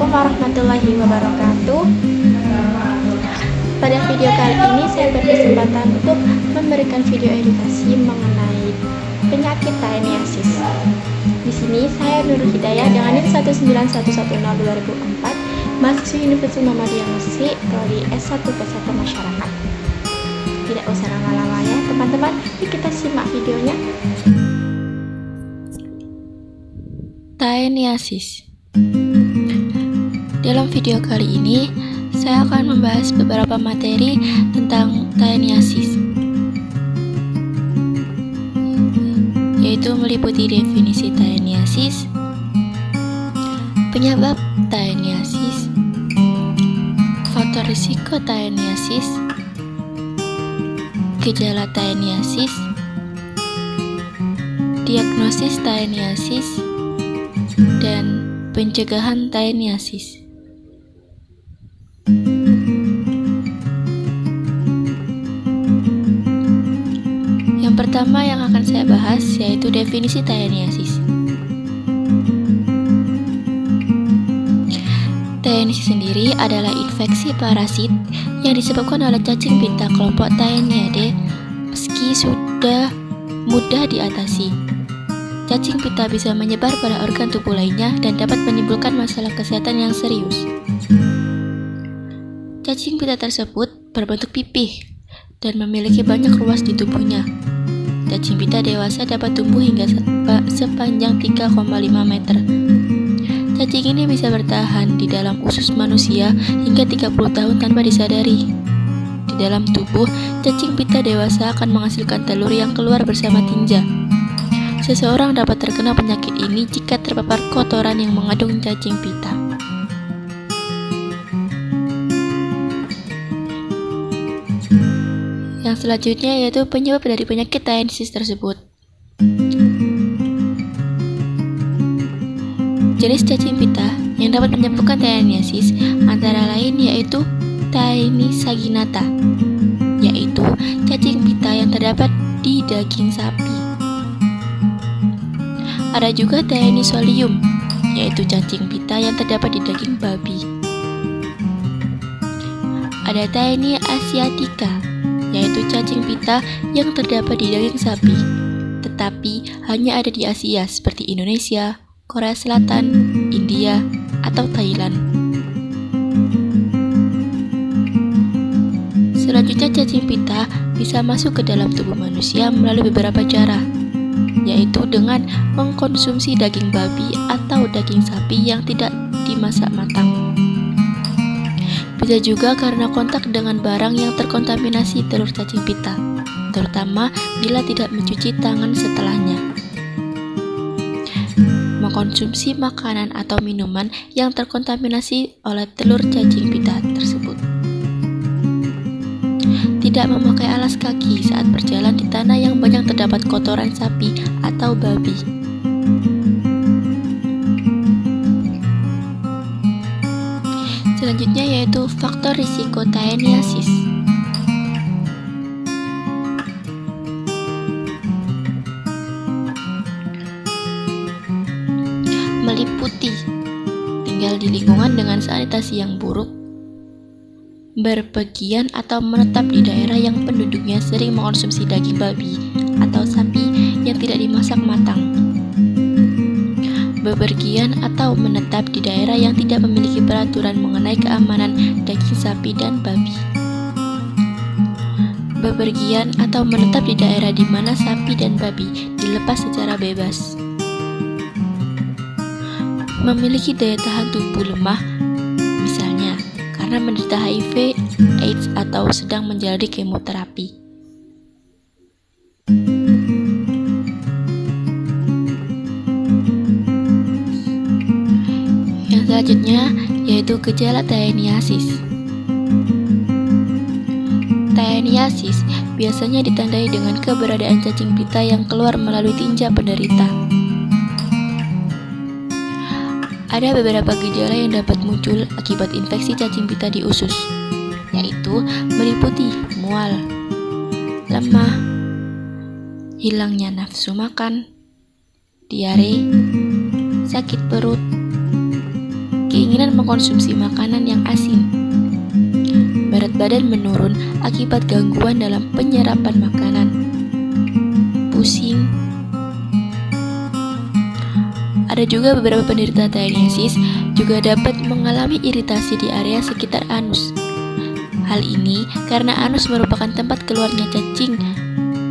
Assalamualaikum warahmatullahi wabarakatuh. Pada video kali ini saya berkesempatan untuk memberikan video edukasi mengenai penyakit TNIasis. Di sini saya Nurul Hidayah dengan NIM 191102004, mahasiswi Universitas Muhammadiyah Mesir, prodi S1 Kesehatan Masyarakat. Tidak usah lama-lama ya teman-teman, yuk kita simak videonya. TNIasis. Dalam video kali ini, saya akan membahas beberapa materi tentang TNIasis, yaitu meliputi definisi TNIasis, penyebab TNIasis, faktor risiko TNIasis, gejala TNIasis, diagnosis TNIasis, dan pencegahan TNIasis. Yang pertama yang akan saya bahas yaitu definisi TNIasis. TNIasis sendiri adalah infeksi parasit yang disebabkan oleh cacing pita kelompok Taenidae meski sudah mudah diatasi. Cacing pita bisa menyebar pada organ tubuh lainnya dan dapat menimbulkan masalah kesehatan yang serius. Cacing pita tersebut berbentuk pipih dan memiliki banyak ruas di tubuhnya. Cacing pita dewasa dapat tumbuh hingga sepanjang 3,5 meter. Cacing ini bisa bertahan di dalam usus manusia hingga 30 tahun tanpa disadari. Di dalam tubuh, cacing pita dewasa akan menghasilkan telur yang keluar bersama tinja. Seseorang dapat terkena penyakit ini jika terpapar kotoran yang mengandung cacing pita. Yang selanjutnya yaitu penyebab dari penyakit TNIasis tersebut. Jenis cacing pita yang dapat menyebabkan TNIasis antara lain yaitu Taenia saginata, yaitu cacing pita yang terdapat di daging sapi. Ada juga Taenia solium, yaitu cacing pita yang terdapat di daging babi. Ada Taenia asiatica, yaitu cacing pita yang terdapat di daging sapi, tetapi hanya ada di Asia seperti Indonesia, Korea Selatan, India, atau Thailand. Selanjutnya, cacing pita bisa masuk ke dalam tubuh manusia melalui beberapa cara, yaitu dengan mengkonsumsi daging babi atau daging sapi yang tidak dimasak matang. Bisa juga karena kontak dengan barang yang terkontaminasi telur cacing pita, terutama bila tidak mencuci tangan setelahnya. Mengkonsumsi makanan atau minuman yang terkontaminasi oleh telur cacing pita tersebut. Tidak memakai alas kaki saat berjalan di tanah yang banyak terdapat kotoran sapi atau babi. Selanjutnya yaitu faktor risiko TNIasis. Meliputi tinggal di lingkungan dengan sanitasi yang buruk, berpergian atau menetap di daerah yang penduduknya sering mengkonsumsi daging babi atau sapi yang tidak dimasak matang, bepergian atau menetap di daerah yang tidak memiliki peraturan mengenai keamanan daging sapi dan babi, bepergian atau menetap di daerah di mana sapi dan babi dilepas secara bebas, memiliki daya tahan tubuh lemah, misalnya karena menderita HIV, AIDS, atau sedang menjalani kemoterapi. Yang selanjutnya yaitu gejala TNIasis. TNIasis biasanya ditandai dengan keberadaan cacing pita yang keluar melalui tinja penderita. Ada beberapa gejala yang dapat muncul akibat infeksi cacing pita di usus, yaitu meliputi mual, lemah, hilangnya nafsu makan, diare, sakit perut, keinginan mengkonsumsi makanan yang asin. Berat badan menurun akibat gangguan dalam penyerapan makanan. Pusing. Ada juga beberapa penderita tyeniasis juga dapat mengalami iritasi di area sekitar anus. Hal ini karena anus merupakan tempat keluarnya cacing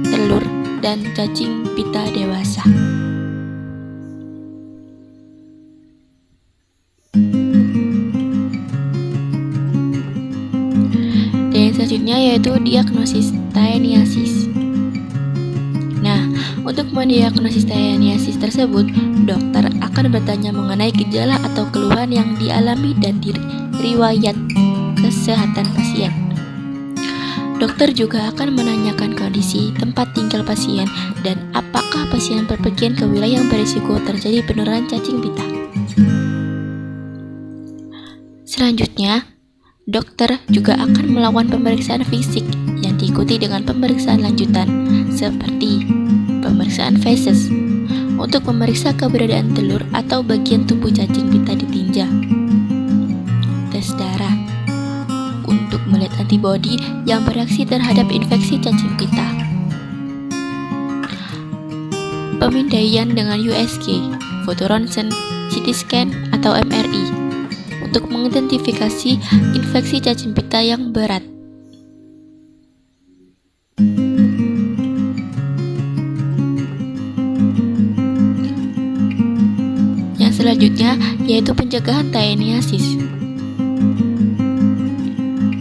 telur dan cacing pita dewasa. Dan yang selanjutnya yaitu diagnosis tyeniasis. Nah, untuk mendiagnosis tyeniasis tersebut, dokter akan bertanya mengenai gejala atau keluhan yang dialami dan riwayat kesehatan pasien. Dokter juga akan menanyakan kondisi tempat tinggal pasien dan apakah pasien berpergian ke wilayah yang berisiko terjadi penularan cacing pita. Selanjutnya, dokter juga akan melakukan pemeriksaan fisik yang diikuti dengan pemeriksaan lanjutan seperti pemeriksaan feses untuk memeriksa keberadaan telur atau bagian tubuh cacing pita ditinja. Tes darah untuk melihat antibodi yang bereaksi terhadap infeksi cacing pita. Pemindaian dengan USG, foto ronsen, CT scan, atau MRI untuk mengidentifikasi infeksi cacing pita yang berat. Yang selanjutnya yaitu pencegahan tyeniasis.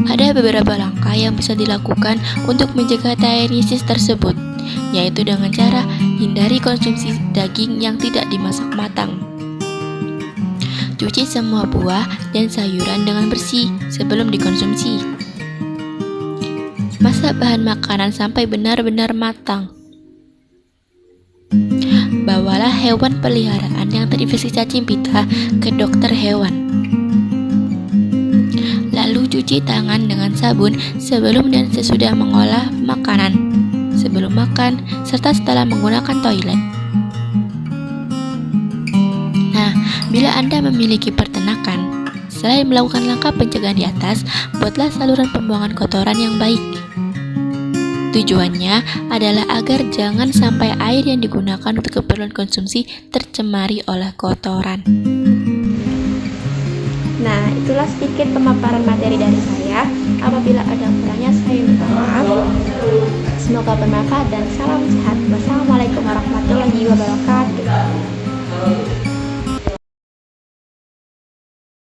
Ada beberapa langkah yang bisa dilakukan untuk mencegah tyeniasis tersebut, yaitu dengan cara hindari konsumsi daging yang tidak dimasak matang. Cuci semua buah dan sayuran dengan bersih sebelum dikonsumsi. Masak bahan makanan sampai benar-benar matang. Bawalah hewan peliharaan yang terinfeksi cacing pita ke dokter hewan. Lalu cuci tangan dengan sabun sebelum dan sesudah mengolah makanan, sebelum makan, serta setelah menggunakan toilet. Nah, bila Anda memiliki peternakan, selain melakukan langkah pencegahan di atas, buatlah saluran pembuangan kotoran yang baik. Tujuannya adalah agar jangan sampai air yang digunakan untuk keperluan konsumsi tercemari oleh kotoran. Nah, itulah sedikit pemaparan materi dari saya. Apabila ada kurangnya, saya minta maaf. Semoga bermanfaat dan salam sehat. Wassalamualaikum warahmatullahi wabarakatuh.